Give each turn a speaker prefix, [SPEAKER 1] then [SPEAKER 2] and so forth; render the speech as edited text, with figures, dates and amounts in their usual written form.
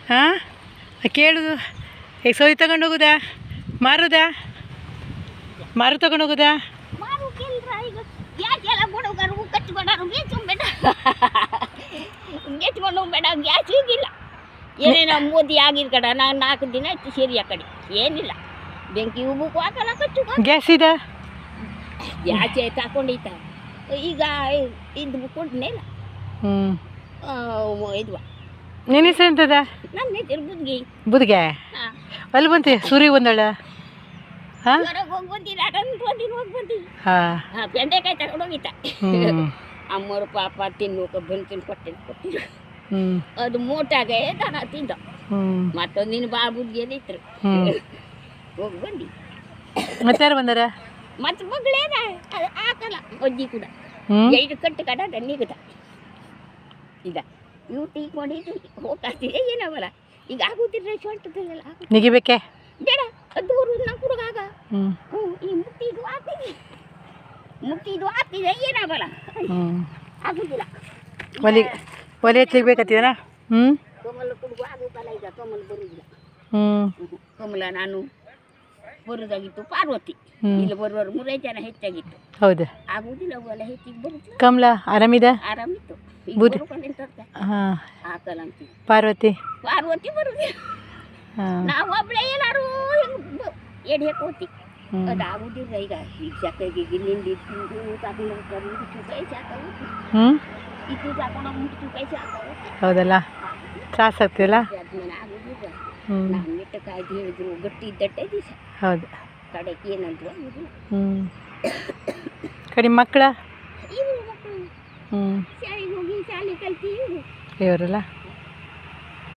[SPEAKER 1] ಹಾಂ ಕೇಳುದು ಈಗ ಸೌದಿ ತಗೊಂಡು ಹೋಗುದಾ ಮಾರುದಾ ಮಾರು ತಗೊಂಡು ಹೋಗುದಾ
[SPEAKER 2] ಬೇಡ ಗ್ಯಾಸ್ ಈಗಿಲ್ಲ ಏನೇನೋ ಮೋದಿ ಆಗಿರ್ ಕಡೆ ನಾನು 4 ದಿನ ಆಯ್ತು ಸೇರಿ ಆ ಕಡೆ ಏನಿಲ್ಲ ಬೆಂಕಿ ಉಬ್ಬಕ್ಕೂ ಹಾಕಲ್ಲ ಕಚ್ಚು
[SPEAKER 1] ಗ್ಯಾಸ್ ಇದೆ
[SPEAKER 2] ಗ್ಯಾಸ್ ತಗೊಂಡೈತ ಈಗ ಇದು ಕೊಡ್ನೇಲ್ಲ ಇದ್ವಾ
[SPEAKER 1] ನಿನ್ನ ಹೆಸರು ಎಂತದ
[SPEAKER 2] ನನ್ನ ಹೆಸರು ಬುದ್ಗಿ
[SPEAKER 1] ಬುದ್ಗೆ ಅಲ್ಲಿ ಬಂತಿ ಸೂರಿ ಒಂದಳ ಹಾಂ
[SPEAKER 2] ಹೊರಗೆ ಹೋಗಿ ಬಂದಿಲ್ಲ ಹೋಗಿ ಬಂದಿ
[SPEAKER 1] ಹಾಂ
[SPEAKER 2] ಬೆಂಡೆಕಾಯಿ ತಗೊಂಡು ಹೋಗಿತ್ತ ಅಮ್ಮರು ಪಾಪ ತಿನ್ನೋಕೆ ಬಂದು ಕೊಟ್ಟಿರು ಅದು ಮೋಟಾಗೆ ದನ ತಿಂದ ಮತ್ತೊಂದು ನಿನ್ನ ಬಾಬುಗೆ ಇದ್ರು ಹೋಗಿ ಬಂದಿ
[SPEAKER 1] ಮತ್ತೆ ಯಾರು ಬಂದಾರ
[SPEAKER 2] ಮತ್ತೆ ಮಗಳೇನ ಅದು ಹಾಕಲ್ಲ ಅಜ್ಜಿ ಕೂಡ 5 ಕಟ್ಟು ಕಡ ನಿಗದ ಈಗ ಇವು ಟೀಕೊಂಡಿದ್ದು ಹೋಗ್ತಿದೆ ಏನವಲ್ಲ ಈಗ ಆಗುತ್ತಿದ್ರೆ ಸೊಂಟದಲ್ಲ
[SPEAKER 1] ನಿಗಿಬೇಕೆ
[SPEAKER 2] ಬೇಡ ದೂರ ನಮ್ಮ ಹುಡುಗಾಗ ಈ ಮುಟ್ಟಿದು ಆಗ್ತಿದೆ ಏನಾಗಲ್ಲ ಆಗುದಿಲ್ಲ
[SPEAKER 1] ಒಲೆ ಹಚ್ಚಲಿಕ್ಬೇಕತ್ತೀರ
[SPEAKER 2] ಕಮಲ ಕುಡುಗು ಆಗುತ್ತಲ್ಲ ಈಗ ಕಮಲ ಬರುದಿಲ್ಲ ಕಮಲ ನಾನು ಬರುದಾಗಿತ್ತು ಪಾರ್ವತಿ ಇಲ್ಲಿ ಬರುವರು 3 ಜನ ಹೆಚ್ಚಾಗಿತ್ತು
[SPEAKER 1] ಹೌದು
[SPEAKER 2] ಆಗುದಿಲ್ಲ ಒಲೆ ಹೆಚ್ಚಿಗೆ ಬರುತ್ತಿಲ್ಲ
[SPEAKER 1] ಕಮಲ ಆರಾಮಿದ
[SPEAKER 2] ಆರಾಮಿತ್ತು ಹಾಕಲ್ಲ ಅಂತ
[SPEAKER 1] ಪಾರ್ವತಿ
[SPEAKER 2] ಬರುದಿಲ್ಲ ನಾವು ಒಬ್ಬಳೇ ಏನಾರು ಎಡಿ ಹಾಕೋತಿ ಅದು ಆಗುದಿಲ್ಲ ಈಗ ಸಾಕಾಗಿ ಗಿಲ್ಲಿಂದ ತಗೊಂಡು ಚುಕಾಯಿ ಸಾಕಾಗುತ್ತೆ ಇದು ತಗೊಂಡು ಚುಕಾಯಿ ಸಾಕಾಗುತ್ತೆ
[SPEAKER 1] ಹೌದಲ್ಲ ತ್ರಾಸ ಆಗ್ತಿಲ್ಲ
[SPEAKER 2] ಆದ್ಮೇಲೆ ಆಗುದಿಲ್ಲ ನಾನು ಮಿಟ್ಟಕ್ಕಾಗಿ ಹೇಳಿದ್ರು ಗಟ್ಟಿ ಇದ್ದಟ್ಟೆ ದಿವಸ
[SPEAKER 1] ಹೌದು
[SPEAKER 2] ಕಡೆಗೆ ಏನಂದ್ರು ಆಗುದಿಲ್ಲ
[SPEAKER 1] ಕಡಿಮೆ ಮಕ್ಕಳ
[SPEAKER 2] ಇವರು ಮಕ್ಕಳು ಶಾಲೆಗೆ ಹೋಗಿ ಶಾಲೆ ಕಲ್ತಿ
[SPEAKER 1] ಇವರಲ್ಲ